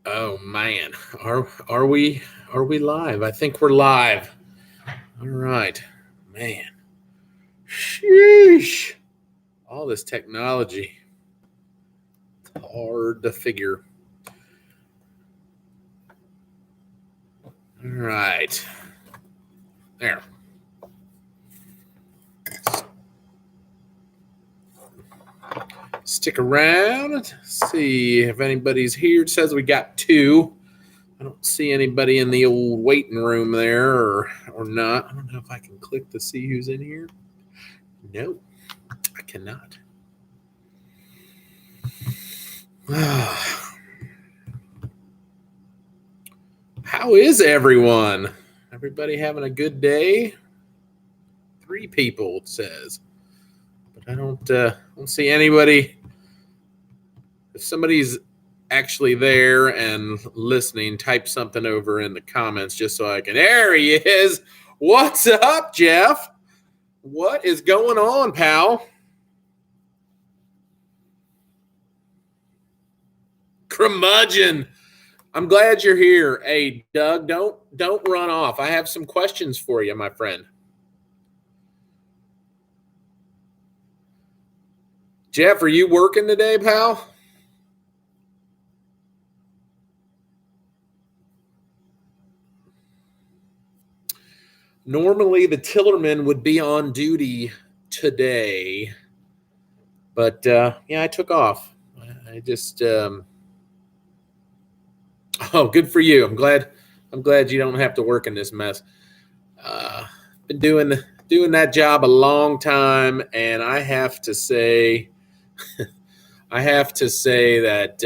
Oh man, are we live? I think we're live. All right, man. Sheesh. All this technology. It's hard to figure. All right. There. Stick around. See if anybody's here. It says we got two. I don't see anybody in the old waiting room there or not. I don't know if I can click to see who's in here. No, I cannot. How is everyone? Everybody having a good day? 3 people, it says. But I don't see anybody. If somebody's actually there and listening, type something over in the comments just so I can. There he is. What's up, Jeff? What is going on, pal? Curmudgeon. I'm glad you're here. Hey, Doug, don't run off. I have some questions for you, my friend. Jeff, are you working today, pal? Normally, the Tillerman would be on duty today, but yeah, I took off. I just oh, good for you. I'm glad you don't have to work in this mess. Been doing that job a long time, and I have to say, that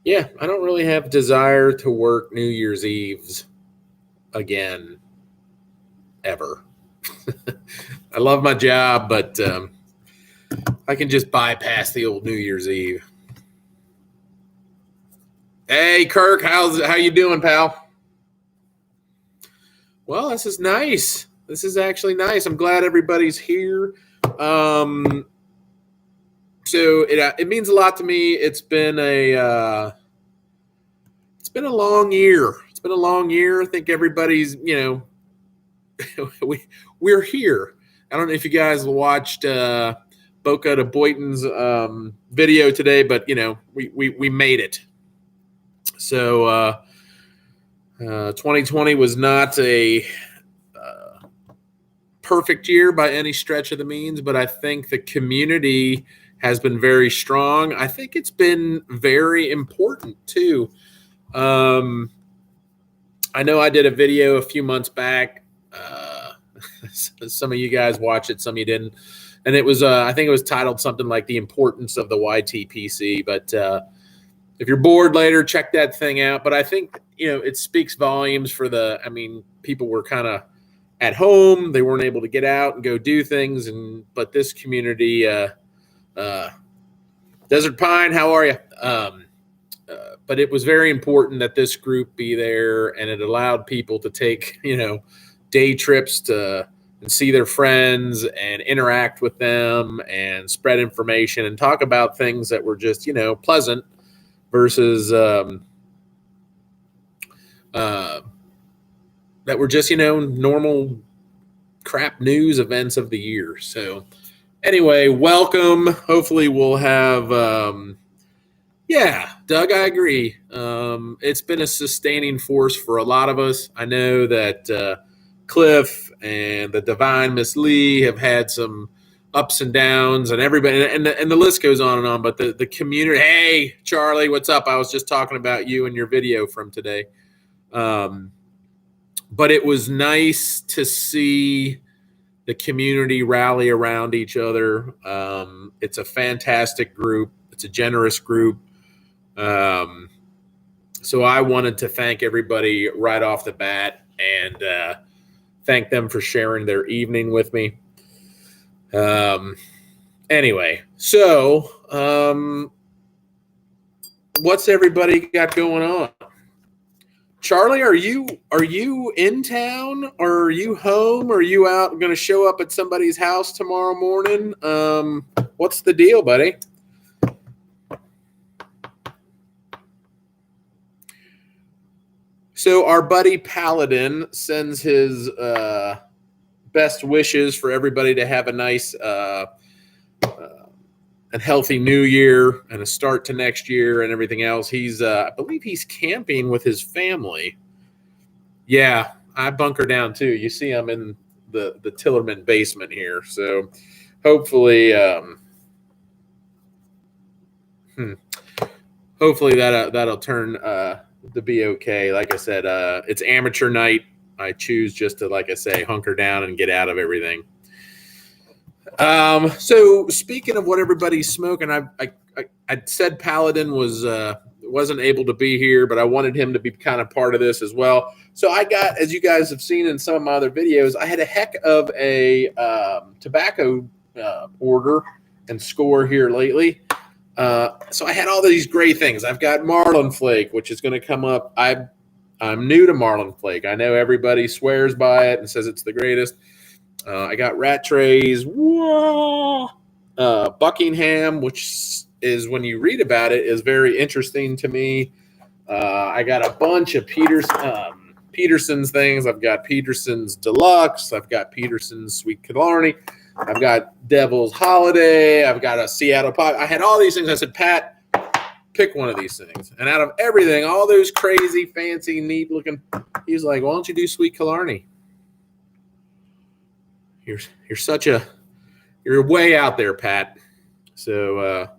yeah, I don't really have desire to work New Year's Eves again ever. I love my job, but I can just bypass the old New Year's Eve. Hey, Kirk, how you doing, pal? Well, this is nice. This is actually nice. I'm glad everybody's here. So it means a lot to me. It's been a long year. It's been a long year. I think everybody's, we're here. I don't know if you guys watched Boca de Boyton's video today, but we made it. So 2020 was not a perfect year by any stretch of the means, but I think the community has been very strong. I think it's been very important too. I know I did a video a few months back. Some of you guys watched it, some of you didn't. And it was, I think it was titled something like The Importance of the YTPC. But if you're bored later, check that thing out. But I think, it speaks volumes for people were kind of at home. They weren't able to get out and go do things. But this community, Desert Pine, how are you? But it was very important that this group be there, and it allowed people to take, day trips to and see their friends and interact with them and spread information and talk about things that were just, pleasant versus that were just, normal crap news events of the year. So anyway, welcome. Hopefully we'll have, yeah, Doug, I agree. It's been a sustaining force for a lot of us. I know that Cliff and the Divine Miss Lee have had some ups and downs, and everybody, and the list goes on and on. But the community, hey, Charlie, what's up? I was just talking about you and your video from today. But it was nice to see the community rally around each other. It's a fantastic group. It's a generous group. So I wanted to thank everybody right off the bat and thank them for sharing their evening with me. Anyway, so what's everybody got going on? Charlie, are you in town, or are you home, or are you out going to show up at somebody's house tomorrow morning? What's the deal, buddy? So our buddy Paladin sends his best wishes for everybody to have a nice and healthy new year and a start to next year and everything else. He's I believe he's camping with his family. Yeah, I bunker down too. You see I'm in the Tillerman basement here. So hopefully hopefully that'll turn to be okay. Like I said, it's amateur night. I choose just to, like I say, hunker down and get out of everything. So speaking of what everybody's smoking, I said Paladin wasn't able to be here, but I wanted him to be kind of part of this as well. So I got, as you guys have seen in some of my other videos, I had a heck of a tobacco order and score here lately. So I had all these great things. I've got Marlin Flake, which is going to come up. I'm new to Marlin Flake. I know everybody swears by it and says it's the greatest. I got Rat Trays, Buckingham, which is, when you read about it, is very interesting to me. I got a bunch of Peterson's things. I've got Peterson's Deluxe. I've got Peterson's Sweet Killarney. I've got Devil's Holiday. I've got a Seattle Pop. I had all these things. I said, Pat, pick one of these things. And out of everything, all those crazy, fancy, neat looking, he's like, why don't you do Sweet Killarney? You're way out there, Pat. So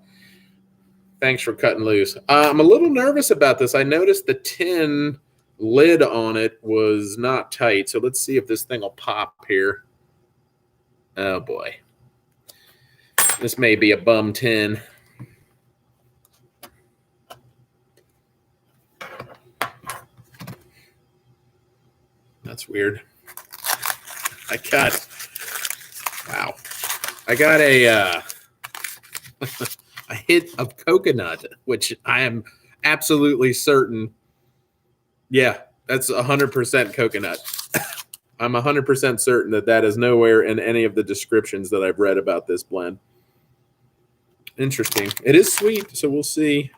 thanks for cutting loose. I'm a little nervous about this. I noticed the tin lid on it was not tight. So let's see if this thing will pop here. Oh boy. This may be a bum tin. That's weird. I got a a hit of coconut, which I am absolutely certain. Yeah, that's 100% coconut. I'm 100% certain that is nowhere in any of the descriptions that I've read about this blend. Interesting. It is sweet, so we'll see.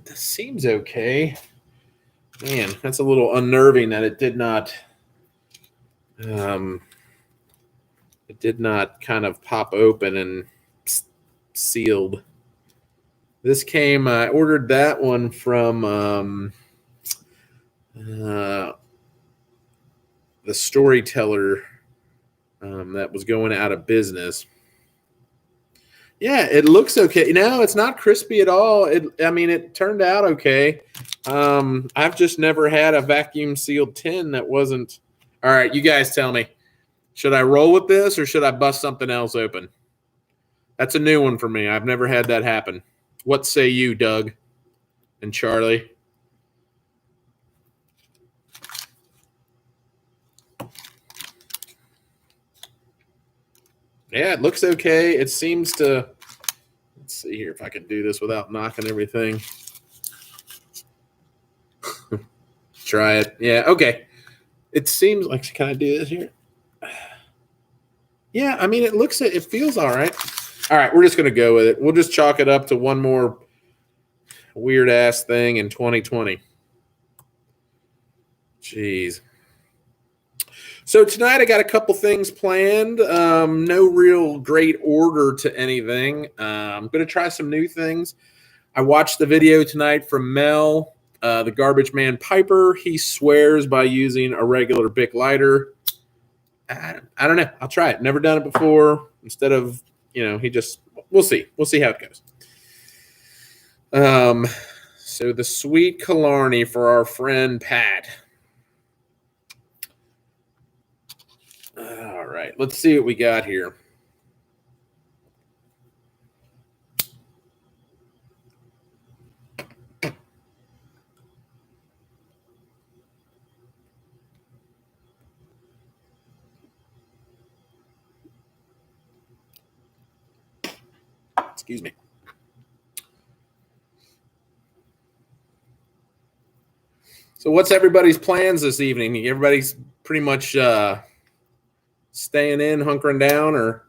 This seems okay. Man, that's a little unnerving that it did not kind of pop open and sealed. This came, I ordered that one from the Storyteller that was going out of business. Yeah, it looks okay. No, it's not crispy at all. It turned out okay. I've just never had a vacuum sealed tin that wasn't. All right, you guys tell me. Should I roll with this or should I bust something else open? That's a new one for me. I've never had that happen. What say you, Doug and Charlie? Yeah, it looks okay. It seems to. Let's see here if I can do this without knocking everything. Try it. Yeah, okay. It seems like, can I do this here? Yeah, it feels all right. All right, we're just going to go with it. We'll just chalk it up to one more weird-ass thing in 2020. Jeez. So tonight I got a couple things planned. No real great order to anything. I'm going to try some new things. I watched the video tonight from Mel, the Garbage Man Piper. He swears by using a regular Bic lighter. I don't know. I'll try it. Never done it before. Instead of, we'll see. We'll see how it goes. So the Sweet Killarney for our friend Pat. All right, let's see what we got here. Excuse me. So what's everybody's plans this evening? Everybody's pretty much staying in, hunkering down, or?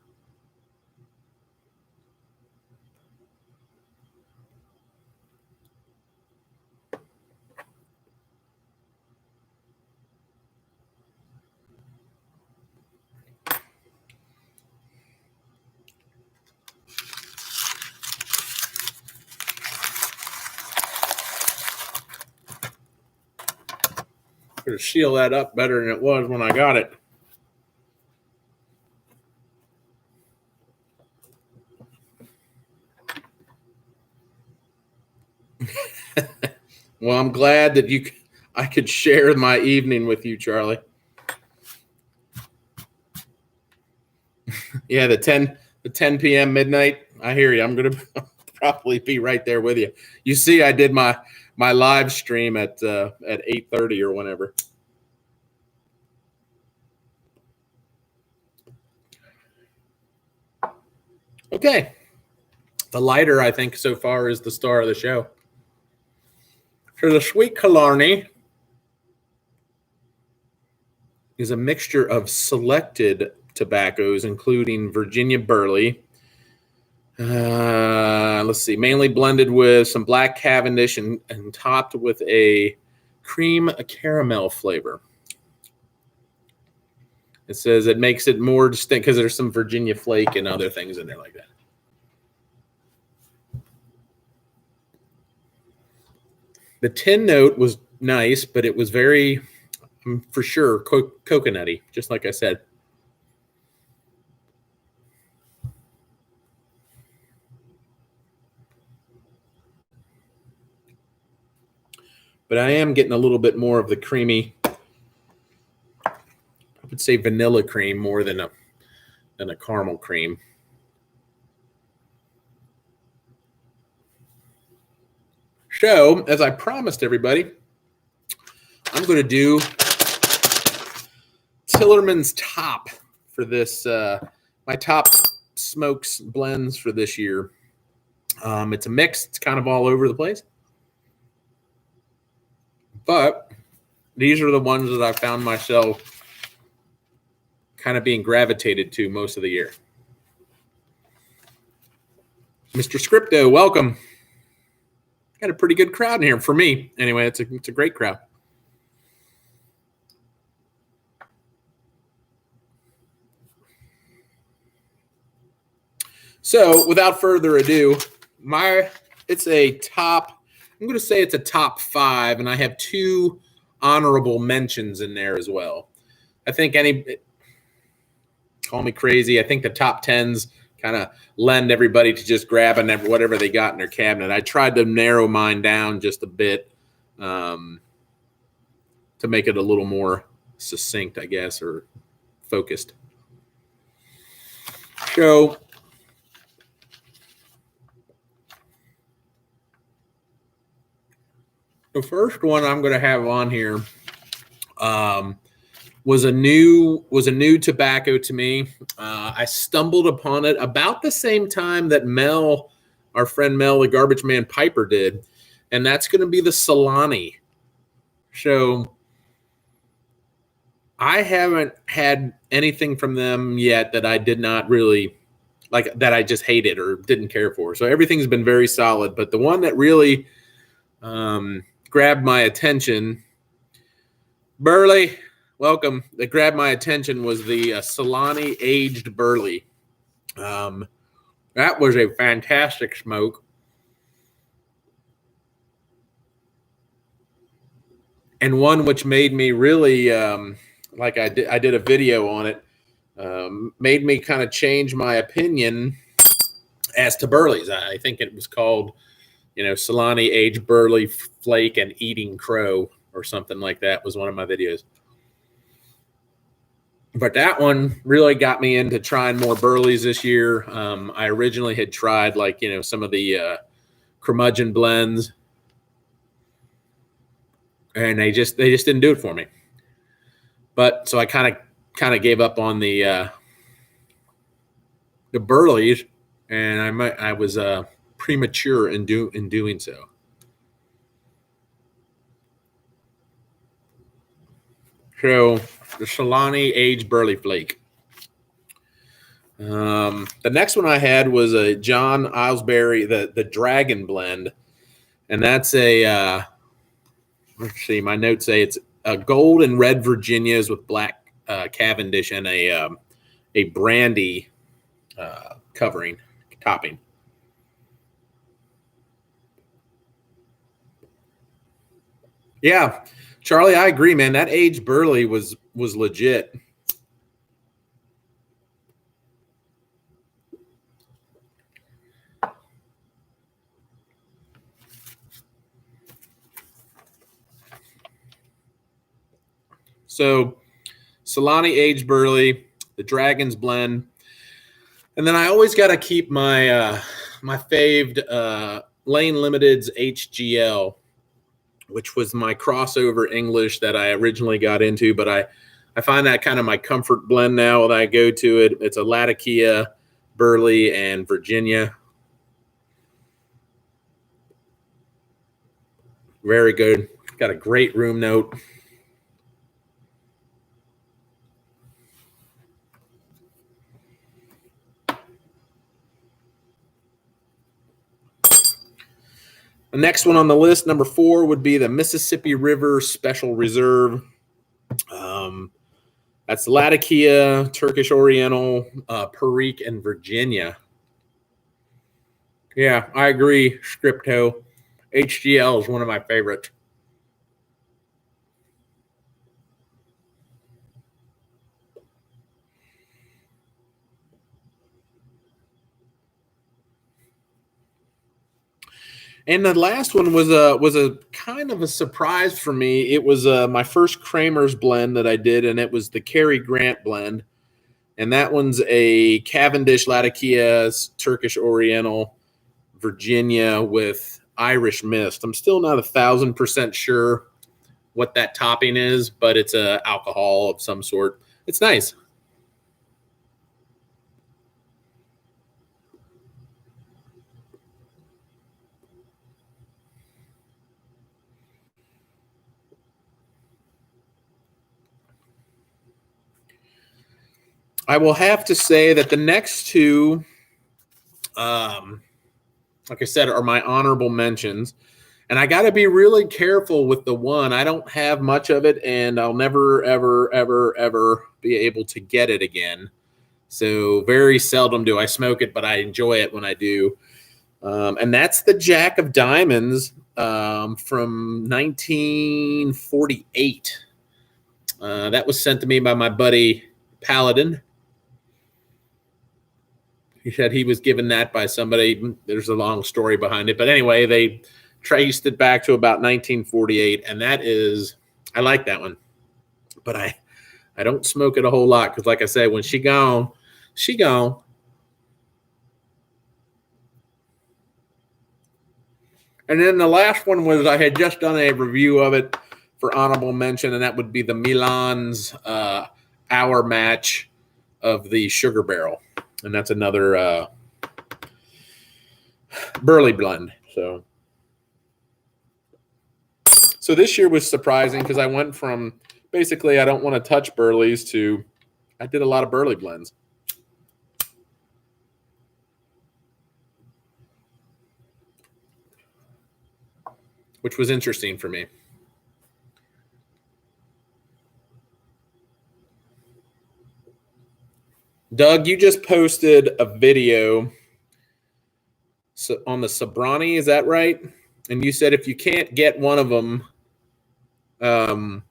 going to seal that up better than it was when I got it. Well, I'm glad that I could share my evening with you, Charlie. Yeah, the 10 p.m. midnight. I hear you. I'm going to probably be right there with you. You see, I did my live stream at 8:30 or whenever. Okay. The lighter, I think, so far is the star of the show. So the sweet Killarney is a mixture of selected tobaccos, including Virginia Burley. Let's see, mainly blended with some black Cavendish and topped with a cream caramel flavor. It says it makes it more distinct because there's some Virginia flake and other things in there like that. The tin note was nice, but it was very, for sure, coconutty, just like I said. But I am getting a little bit more of the creamy, I would say vanilla cream more than a caramel cream. So, as I promised everybody, I'm going to do Tillerman's top for this, my top smokes blends for this year. It's a mix. It's kind of all over the place. But these are the ones that I found myself kind of being gravitated to most of the year. Mr. Scripto, welcome. Got a pretty good crowd in here for me. Anyway, it's a great crowd. So, without further ado, it's a top. I'm going to say it's a top 5, and I have 2 honorable mentions in there as well. I think call me crazy. I think the top 10s kind of lend everybody to just grabbing whatever they got in their cabinet. I tried to narrow mine down just a bit to make it a little more succinct, I guess, or focused. So the first one I'm going to have on here was a new tobacco to me. I stumbled upon it about the same time that Mel, our friend Mel, the Garbage Man Piper, did, and that's going to be the Solani. So I haven't had anything from them yet that I did not really like, that I just hated or didn't care for. So everything's been very solid, but the one that really grabbed my attention, Burley, welcome, that grabbed my attention was the Solani aged Burley. That was a fantastic smoke. And one which made me really, like I did a video on it, made me kind of change my opinion as to Burleys. I think it was called, Solani aged Burley Flake and Eating Crow or something like that was one of my videos. But that one really got me into trying more Burleys this year. I originally had tried some of the curmudgeon blends, and they just didn't do it for me. But so I kind of gave up on the Burleys, and I was premature in doing so. So the Solani aged Burley Flake. The next one I had was a John Aylesbury, the Dragon Blend, and that's a let's see, my notes say it's a gold and red Virginias with black Cavendish and a brandy topping. Yeah, Charlie, I agree, man. That aged Burley was legit. So Solani aged Burley, the Dragon's Blend. And then I always got to keep my my faved Lane Limited's HGL, which was my crossover English that I originally got into, but I find that kind of my comfort blend now that I go to it. It's a Latakia, Burley, and Virginia. Very good. Got a great room note. The next one on the list, number 4, would be the Mississippi River Special Reserve. That's Latakia, Turkish Oriental, Perique, and Virginia. Yeah, I agree, Scripto. HGL is one of my favorites. And the last one was a kind of a surprise for me. It was my first Kramer's blend that I did, and it was the Cary Grant blend. And that one's a Cavendish Latakia, Turkish Oriental, Virginia with Irish Mist. I'm still not 1,000% sure what that topping is, but it's a alcohol of some sort. It's nice. I will have to say that the next two, like I said, are my honorable mentions. And I got to be really careful with the one. I don't have much of it, and I'll never, ever, ever, ever be able to get it again. So very seldom do I smoke it, but I enjoy it when I do. And that's the Jack of Diamonds from 1948. That was sent to me by my buddy Paladin. He said he was given that by somebody. There's a long story behind it. But anyway, they traced it back to about 1948. And that is, I like that one. But I don't smoke it a whole lot because, like I said, when she gone, she gone. And then the last one was I had just done a review of it for honorable mention, and that would be the Milan's hour match of the Sugar Barrel. And that's another Burley blend. So this year was surprising because I went from basically I don't want to touch Burleys to I did a lot of Burley blends. Which was interesting for me. Doug, you just posted a video on the Sobrani, is that right? And you said if you can't get one of them, do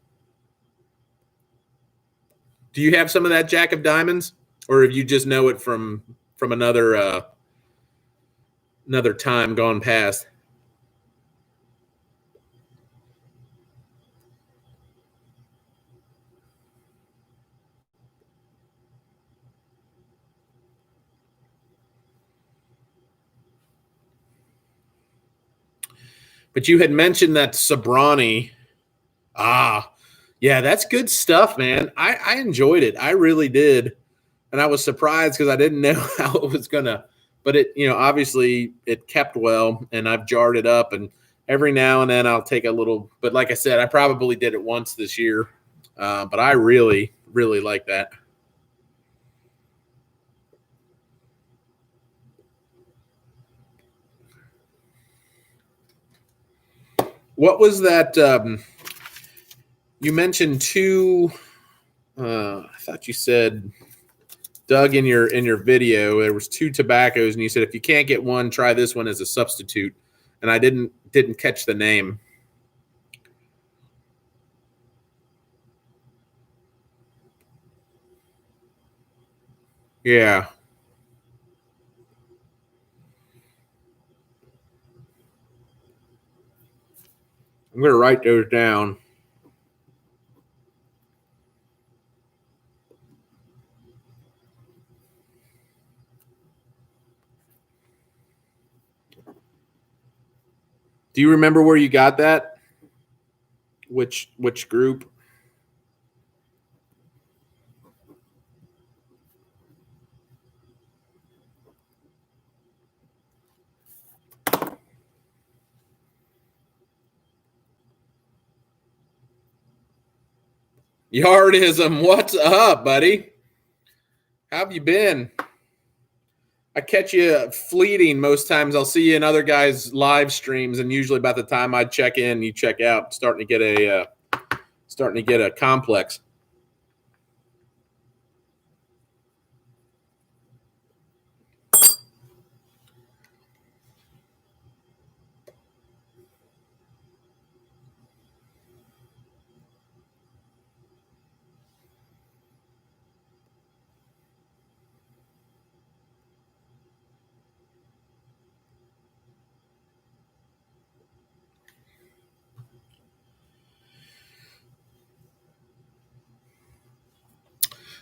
you have some of that Jack of Diamonds, or if you just know it from another time gone past? But you had mentioned that Sobrani. Yeah, that's good stuff, man. I enjoyed it. I really did. And I was surprised because I didn't know how it was going to, but it, obviously it kept well, and I've jarred it up, and every now and then I'll take a little, but like I said, I probably did it once this year. But I really, really like that. What was that? You mentioned two. I thought you said, Doug, in your video, there was two tobaccos, and you said if you can't get one, try this one as a substitute. And I didn't catch the name. Yeah. I'm going to write those down. Do you remember where you got that? Which group? Yardism, what's up, buddy? How have you been? I catch you fleeting most times. I'll see you in other guys' live streams, and usually by the time I check in, you check out. Starting to get a complex.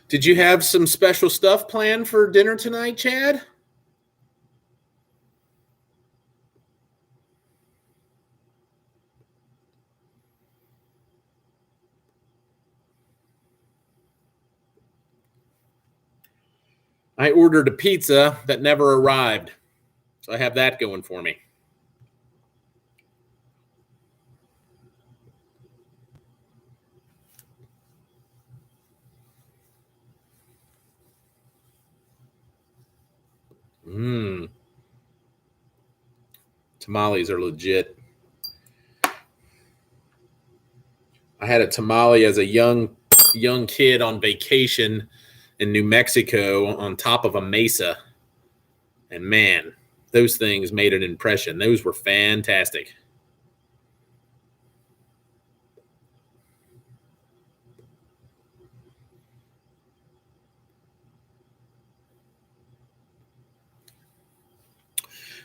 Did you have some special stuff planned for dinner tonight, Chad? I ordered a pizza that never arrived. So I have that going for me. Mmm. Tamales are legit. I had a tamale as a young kid on vacation in New Mexico on top of a mesa. And man, those things made an impression. Those were fantastic.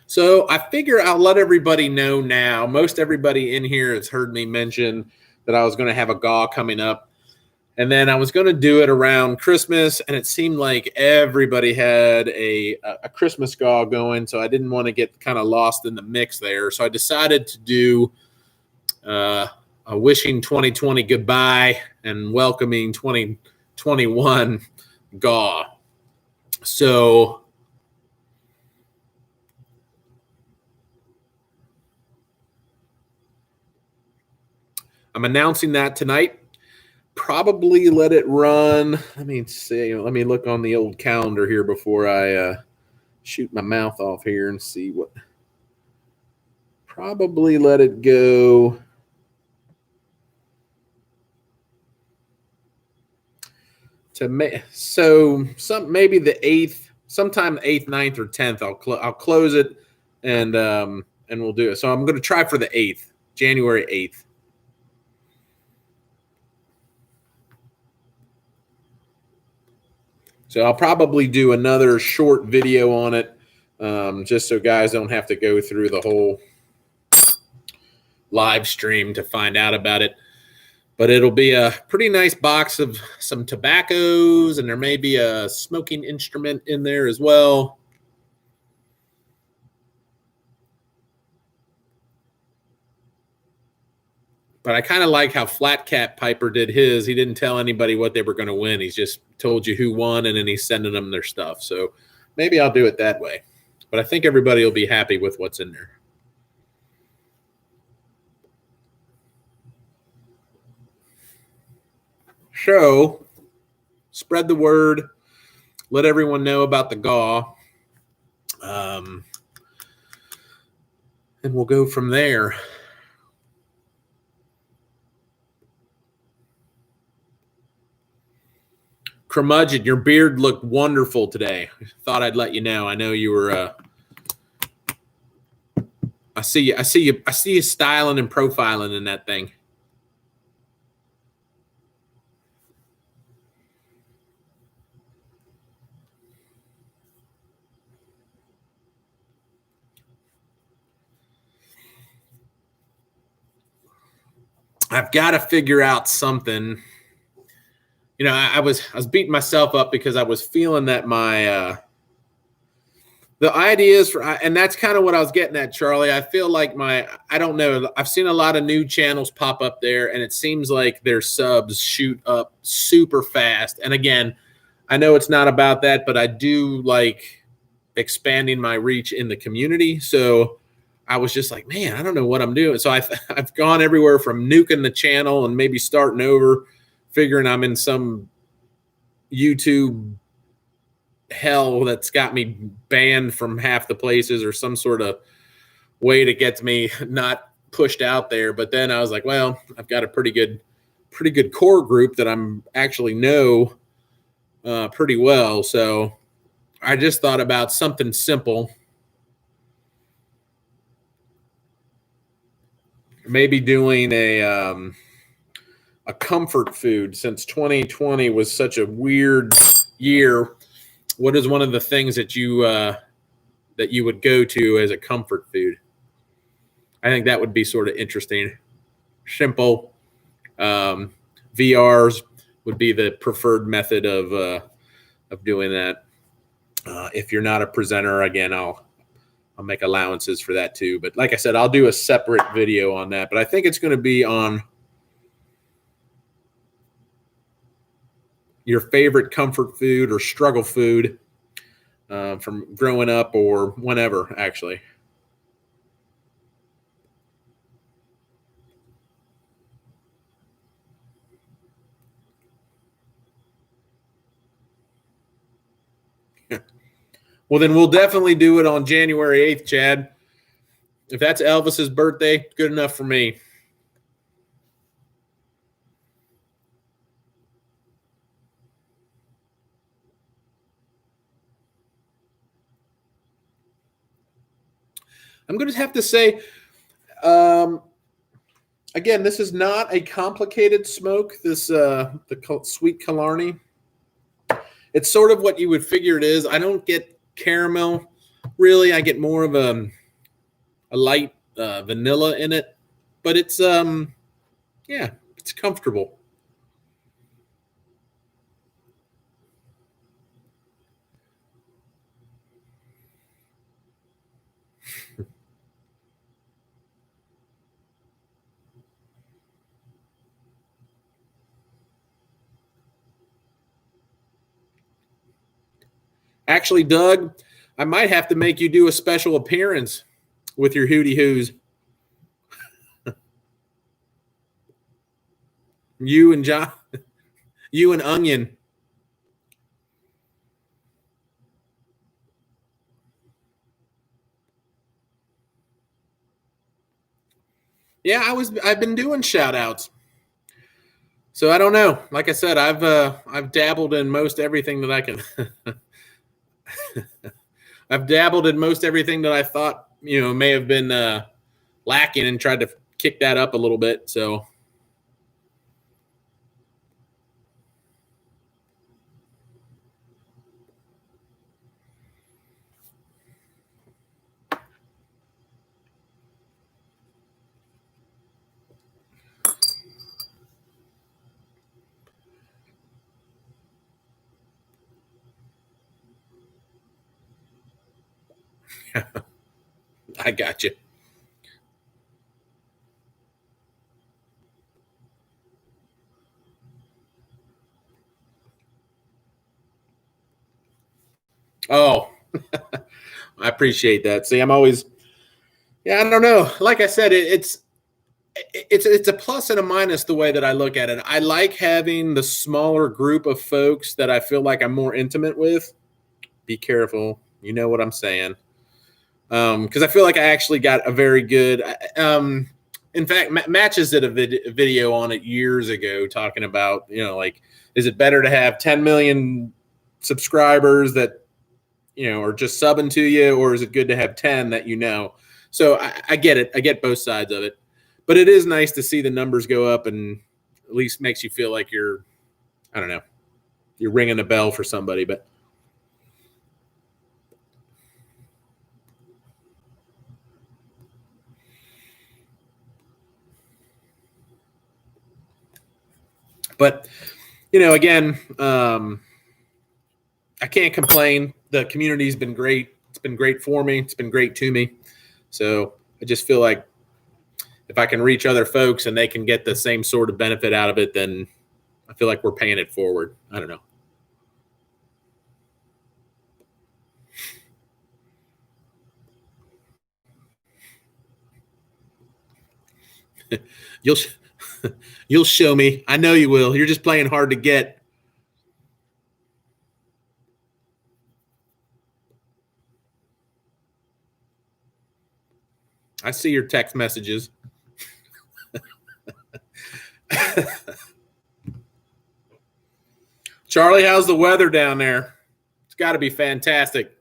So I figure I'll let everybody know now. Most everybody in here has heard me mention that I was going to have a GAW coming up. And then I was going to do it around Christmas, and it seemed like everybody had a Christmas GAW going, so I didn't want to get kind of lost in the mix there. So I decided to do a wishing 2020 goodbye and welcoming 2021 GAW. So I'm announcing that tonight. Probably let it run. Let me see. Let me look on the old calendar here before I shoot my mouth off here and see what. Probably let it go. So maybe the 8th, sometime the 8th, 9th, or 10th. I'll close it and we'll do it. So I'm going to try for the 8th, January 8th. So I'll probably do another short video on it, just so guys don't have to go through the whole live stream to find out about it. But it'll be a pretty nice box of some tobaccos, and there may be a smoking instrument in there as well. But I kind of like how Flat Cat Piper did his. He didn't tell anybody what they were going to win. He's just told you who won, and then he's sending them their stuff. So maybe I'll do it that way. But I think everybody will be happy with what's in there. So spread the word. Let everyone know about the GAW. And we'll go from there. Curmudgeon, your beard looked wonderful today. Thought I'd let you know. I know you were. I see you styling and profiling in that thing. I've got to figure out something. I was beating myself up because I was feeling that my the ideas for, and that's kind of what I was getting at, Charlie. I feel like I don't know. I've seen a lot of new channels pop up there, and it seems like their subs shoot up super fast. And again, I know it's not about that, but I do like expanding my reach in the community. So I was just like, man, I don't know what I'm doing. So I've gone everywhere from nuking the channel and maybe starting over, figuring I'm in some YouTube hell that's got me banned from half the places or some sort of way to get me not pushed out there. But then I was like, well, I've got a pretty good core group that I'm actually know pretty well. So I just thought about something simple, maybe doing a comfort food. Since 2020 was such a weird year, what is one of the things that you would go to as a comfort food? I think that would be sort of interesting. Simple. VRs would be the preferred method of doing that. If you're not a presenter, again, I'll make allowances for that too. But like I said, I'll do a separate video on that. But I think it's going to be on your favorite comfort food or struggle food from growing up or whenever, actually. Well, then we'll definitely do it on January 8th, Chad. If that's Elvis's birthday, good enough for me. I'm going to have to say, again, this is not a complicated smoke. The sweet Killarney. It's sort of what you would figure it is. I don't get caramel, really. I get more of a light vanilla in it, but it's yeah, it's comfortable. Actually, Doug, I might have to make you do a special appearance with your hootie hoos. You and John, you and Onion. Yeah, I've been doing shout outs. So I don't know. Like I said, I've dabbled in most everything that I can. I've dabbled in most everything that I thought may have been lacking, and tried to kick that up a little bit. So I got you. Oh, I appreciate that. See, I'm always, yeah, I don't know. Like I said, it's a plus and a minus the way that I look at it. I like having the smaller group of folks that I feel like I'm more intimate with. Be careful, you know what I'm saying? Because I feel like I actually got a very good. In fact, Matches did a video on it years ago talking about like, is it better to have 10 million subscribers that are just subbing to you, or is it good to have 10 that So I get it. I get both sides of it, but it is nice to see the numbers go up, and at least makes you feel like I don't know, you're ringing a bell for somebody. But But, again, I can't complain. The community's been great. It's been great for me. It's been great to me. So I just feel like if I can reach other folks and they can get the same sort of benefit out of it, then I feel like we're paying it forward. I don't know. You'll show me. I know you will. You're just playing hard to get. I see your text messages. Charlie, how's the weather down there? It's got to be fantastic.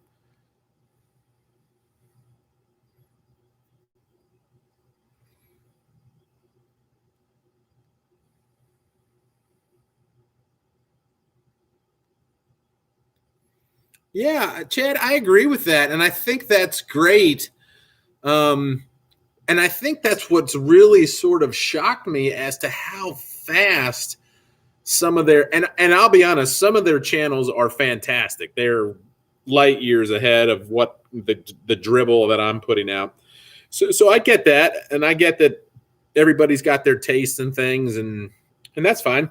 Yeah, Chad, I agree with that. And I think that's great. And I think that's what's really sort of shocked me as to how fast some of their and I'll be honest, some of their channels are fantastic. They're light years ahead of what the dribble that I'm putting out. So I get that, and I get that everybody's got their tastes and things, and that's fine.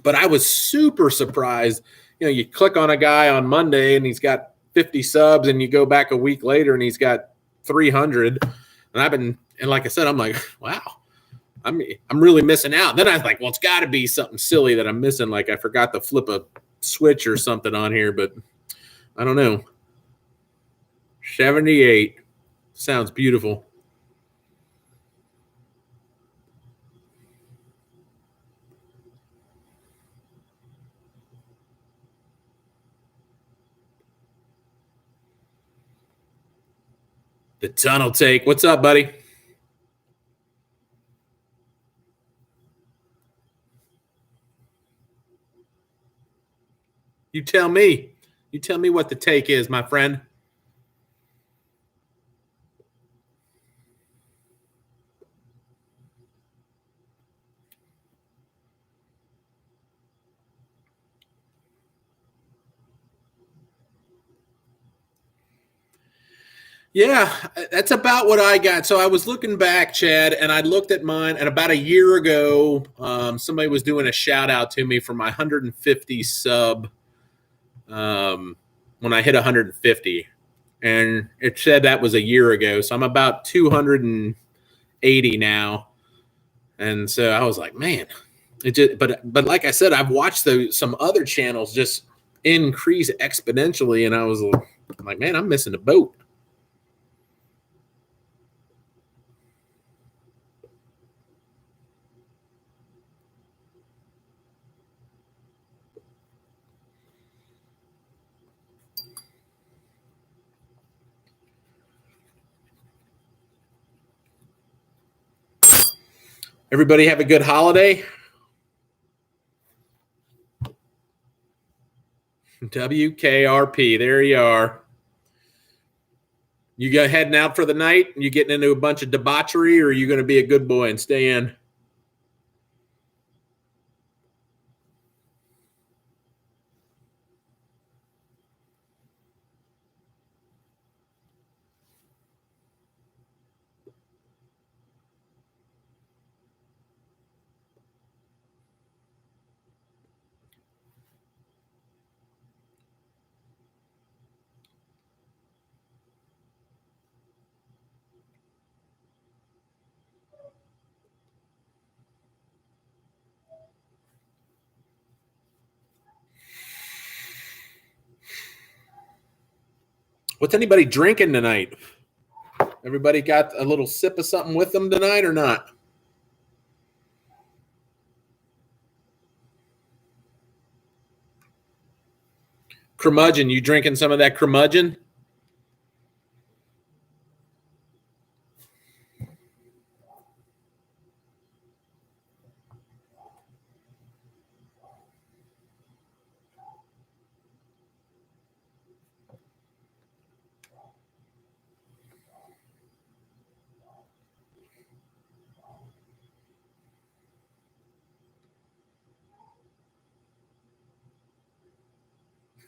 But I was super surprised. You click on a guy on Monday and he's got 50 subs, and you go back a week later and he's got 300. And like I said, I'm like, wow, I'm really missing out. Then I was like, well, it's got to be something silly that I'm missing. Like I forgot to flip a switch or something on here, but I don't know. 78 sounds beautiful. The tunnel take. What's up, buddy? You tell me. You tell me what the take is, my friend. Yeah, that's about what I got. So I was looking back, Chad, and I looked at mine. And about a year ago, somebody was doing a shout out to me for my 150 sub when I hit 150. And it said that was a year ago. So I'm about 280 now. And so I was like, man, it just, but like I said, I've watched some other channels just increase exponentially. And I was like, man, I'm missing the boat. Everybody have a good holiday. WKRP. There you are. You go heading out for the night? You getting into a bunch of debauchery, or are you going to be a good boy and stay in? What's anybody drinking tonight? Everybody got a little sip of something with them tonight or not? Curmudgeon, you drinking some of that curmudgeon?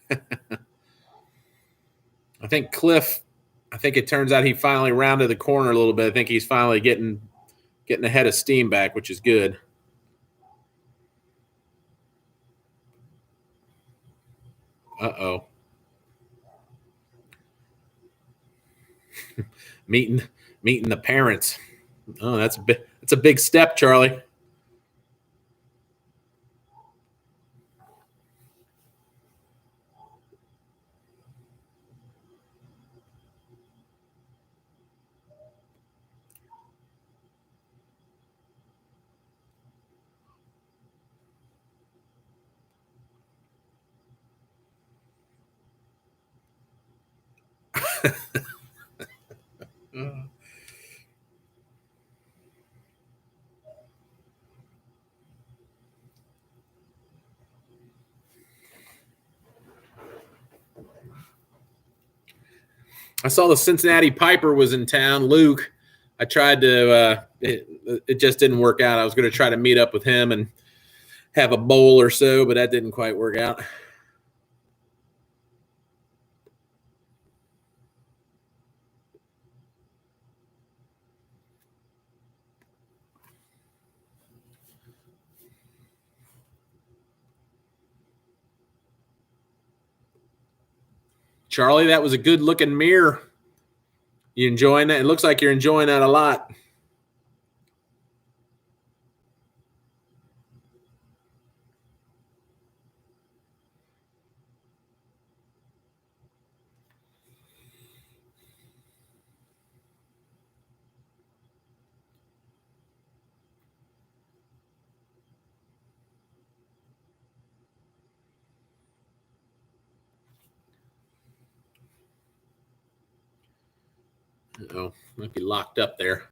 I think Cliff. I think it turns out he finally rounded the corner a little bit. I think he's finally getting ahead of steam back, which is good. Uh-oh. meeting the parents. Oh, that's a big step, Charlie. I saw the Cincinnati Piper was in town. Luke, I tried to. It just didn't work out. I was going to try to meet up with him and have a bowl or so, but that didn't quite work out. Charlie, that was a good looking mirror. You enjoying that? It looks like you're enjoying that a lot. Oh, might be locked up there.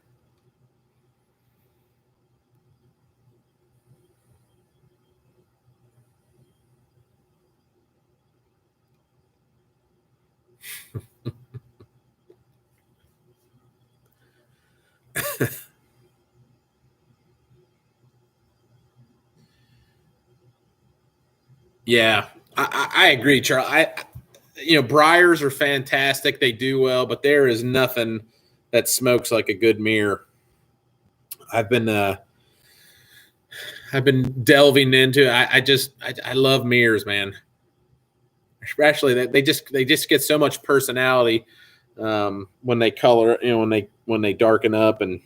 Yeah, I agree, Charlie. Briars are fantastic. They do well, but there is nothing that smokes like a good mirror. I've been delving into. I love mirrors, man. Especially that they just get so much personality when they color. When they darken up and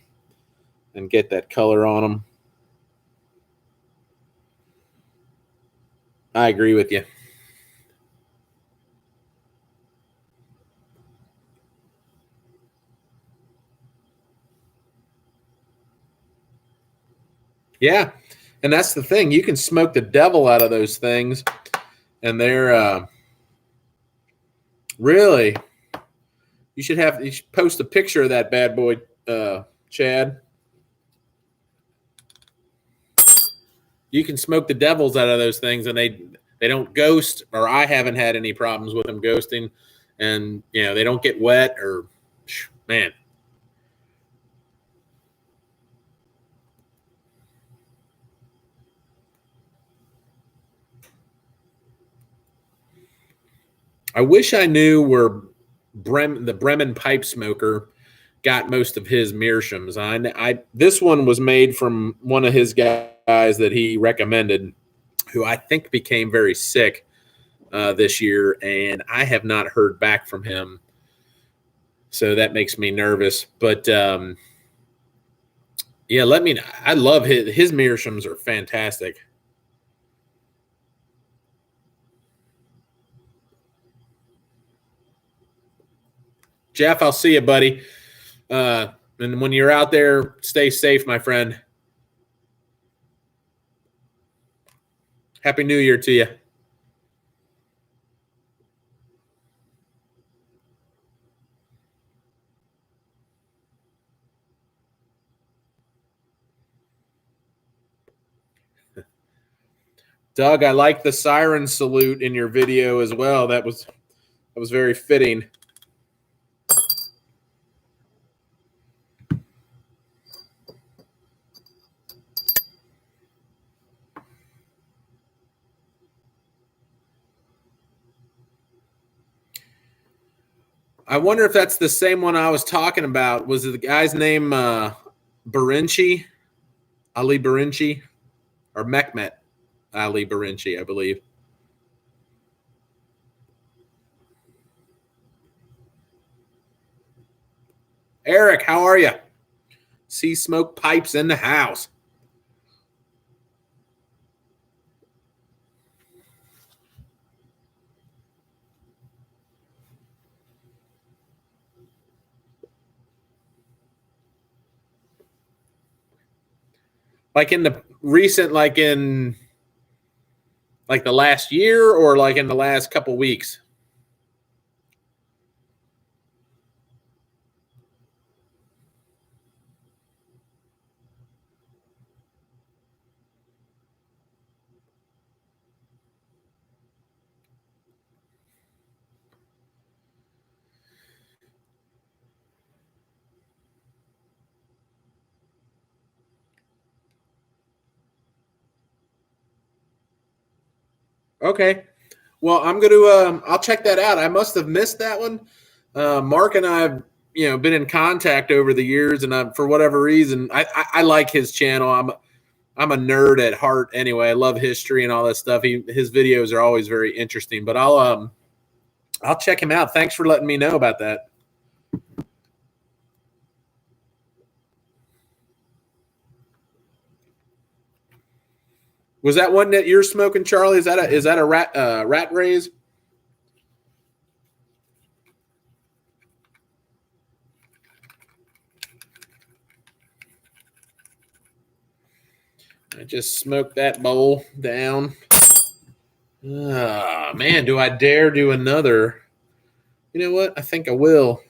get that color on them. I agree with you. Yeah, and that's the thing. You can smoke the devil out of those things, and they're really. You should post a picture of that bad boy, Chad. You can smoke the devils out of those things, and they don't ghost, or I haven't had any problems with them ghosting, and they don't get wet or man. I wish I knew where the Bremen pipe smoker got most of his meerschaums. This one was made from one of his guys that he recommended, who I think became very sick this year, and I have not heard back from him. So that makes me nervous. But yeah, let me. I love his meerschaums are fantastic. Jeff, I'll see you, buddy. And when you're out there, stay safe, my friend. Happy New Year to you. Doug, I like the siren salute in your video as well. That was very fitting. I wonder if that's the same one I was talking about. Was it the guy's name Barinci? Ali Barinci? Or Mehmet Ali Barinci, I believe. Eric, how are you? See smoke pipes in the house. Like in the recent, like the last year, or like in the last couple weeks? Okay. Well, I'm going to. I'll check that out. I must have missed that one. Mark and I have, been in contact over the years, and for whatever reason, I like his channel. I'm a nerd at heart anyway. I love history and all that stuff. His videos are always very interesting. But I'll check him out. Thanks for letting me know about that. Was that one that you're smoking, Charlie? Is that a rat raise? I just smoked that bowl down. Ah, man, do I dare do another? You know what? I think I will.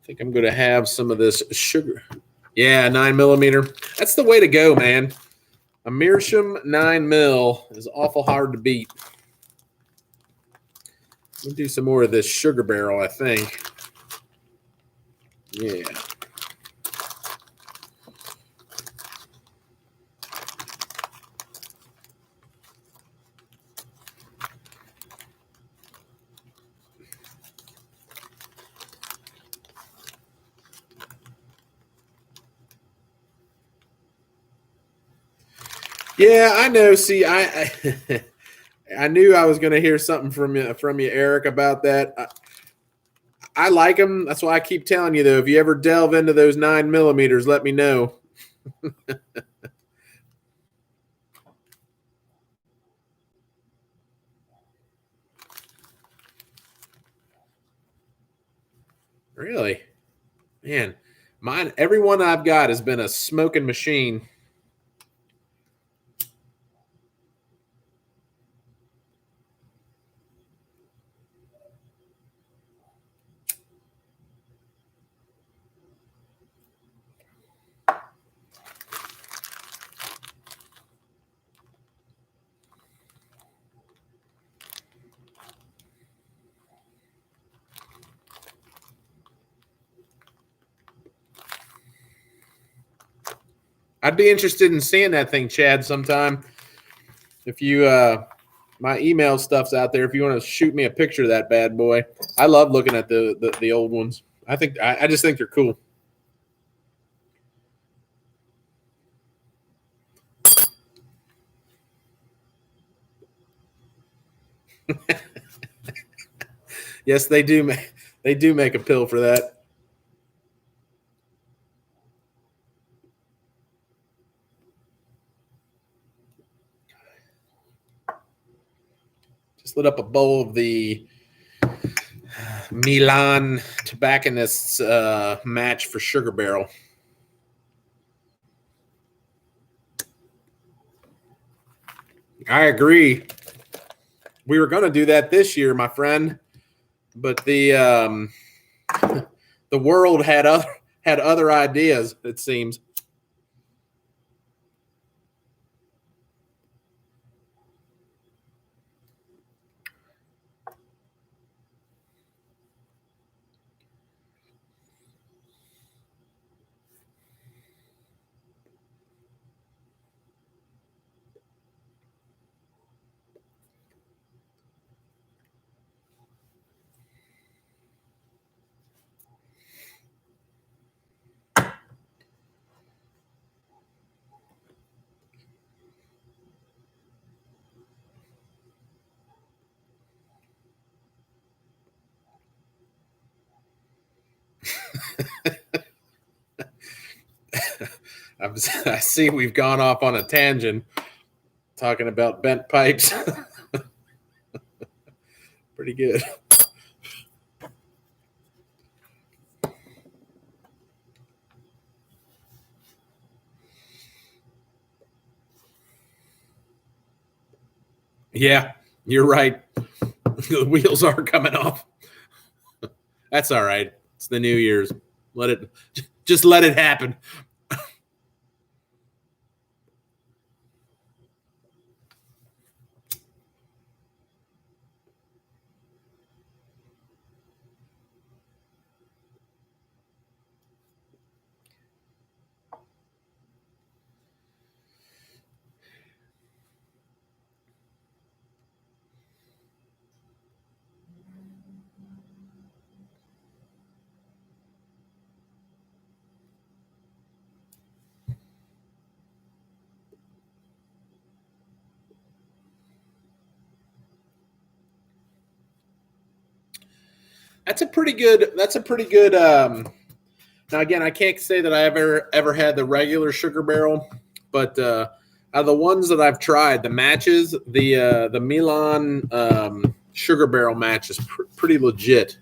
I think I'm going to have some of this sugar. Yeah, 9 millimeter. That's the way to go, man. A Meerschaum 9 mil is awful hard to beat. We'll do some more of this sugar barrel, I think. Yeah. Yeah, I know. See, I knew I was going to hear something from you, Eric, about that. I like them. That's why I keep telling you, though. If you ever delve into those 9 millimeters, let me know. Really, man. Mine. Every one I've got has been a smoking machine. I'd be interested in seeing that thing, Chad, sometime. If you, my email stuff's out there. If you want to shoot me a picture of that bad boy, I love looking at the old ones. I just think they're cool. Yes, they do. They do make a pill for that. Just lit up a bowl of the Milan Tobacconists match for Sugar Barrel. I agree. We were going to do that this year, my friend, but the world had other ideas. It seems. I see we've gone off on a tangent talking about bent pipes. Pretty good. Yeah, you're right. The wheels are coming off. That's all right. It's the New Year's. Just let it happen. That's a pretty good. Now again, I can't say that I ever had the regular sugar barrel, but out of the ones that I've tried, the matches, the Milan sugar barrel match is pretty legit.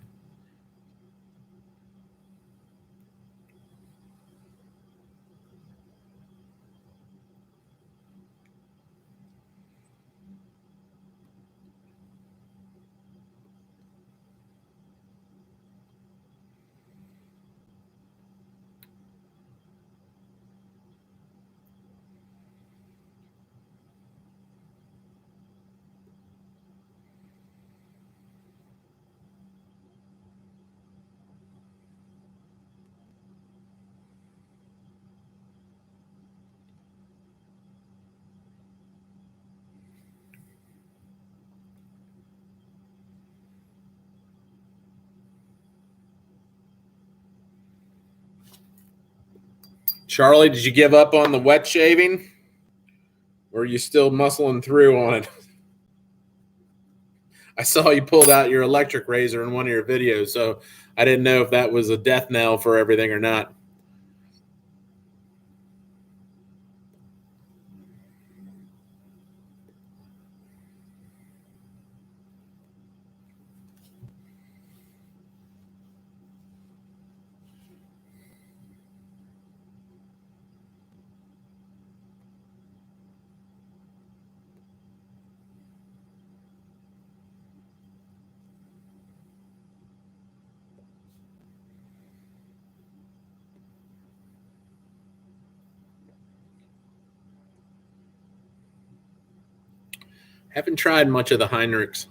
Charlie, did you give up on the wet shaving? Or are you still muscling through on it? I saw you pulled out your electric razor in one of your videos, so I didn't know if that was a death knell for everything or not. Haven't tried much of the Heinrichs.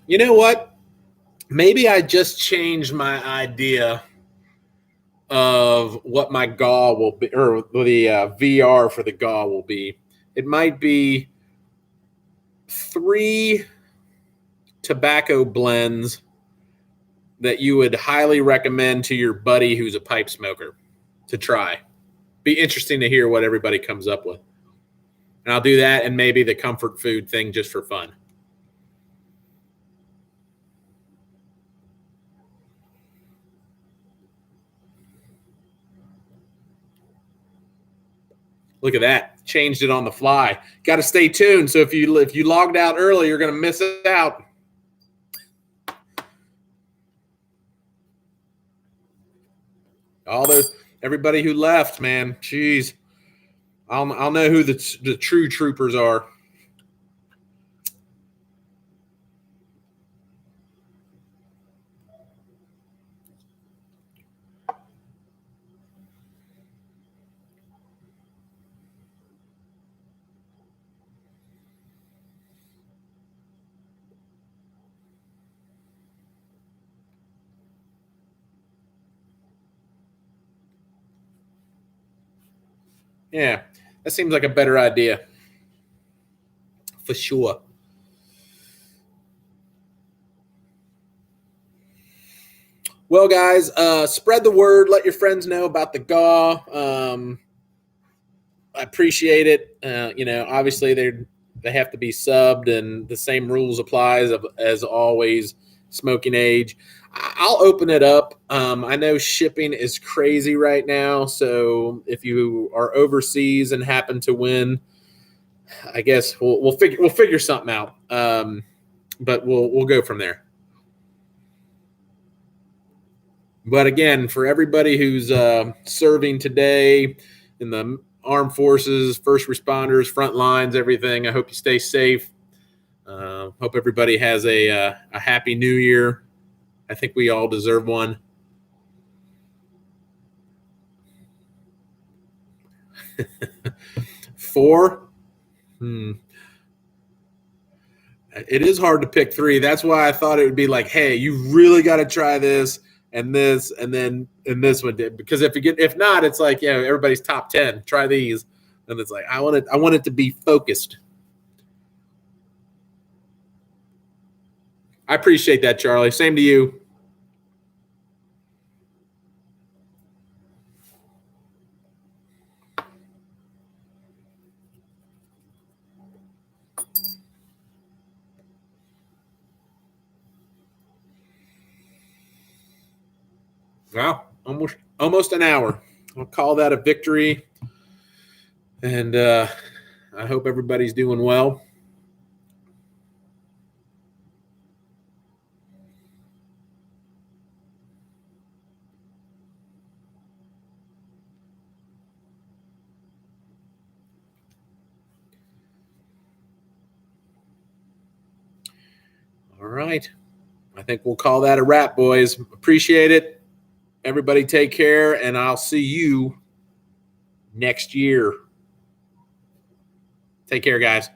You know what? Maybe I just changed my idea of what my GAW will be, or the VR for the GAW will be. It might be 3 tobacco blends that you would highly recommend to your buddy who's a pipe smoker to try. Be interesting to hear what everybody comes up with. And I'll do that and maybe the comfort food thing just for fun. Look at that. Changed it on the fly. Got to stay tuned. So if you logged out early, you're going to miss out. Everybody who left, man. Jeez. I'll know who the true troopers are. Yeah, that seems like a better idea. For sure. Well, guys, spread the word. Let your friends know about the GAW. I appreciate it. Obviously they have to be subbed, and the same rules applies as always. Smoking age. I'll open it up. I know shipping is crazy right now, so if you are overseas and happen to win, I guess we'll figure something out. But we'll go from there. But again, for everybody who's serving today in the armed forces, first responders, front lines, everything, I hope you stay safe. Hope everybody has a happy new year. I think we all deserve one. Four? It is hard to pick three. That's why I thought it would be like, hey, you really got to try this and this, and this one did. Because if not, it's like, everybody's top 10. Try these, and it's like I want it to be focused. I appreciate that, Charlie. Same to you. Wow, almost an hour. I'll call that a victory, and I hope everybody's doing well. All right. I think we'll call that a wrap, boys. Appreciate it. Everybody take care, and I'll see you next year. Take care, guys.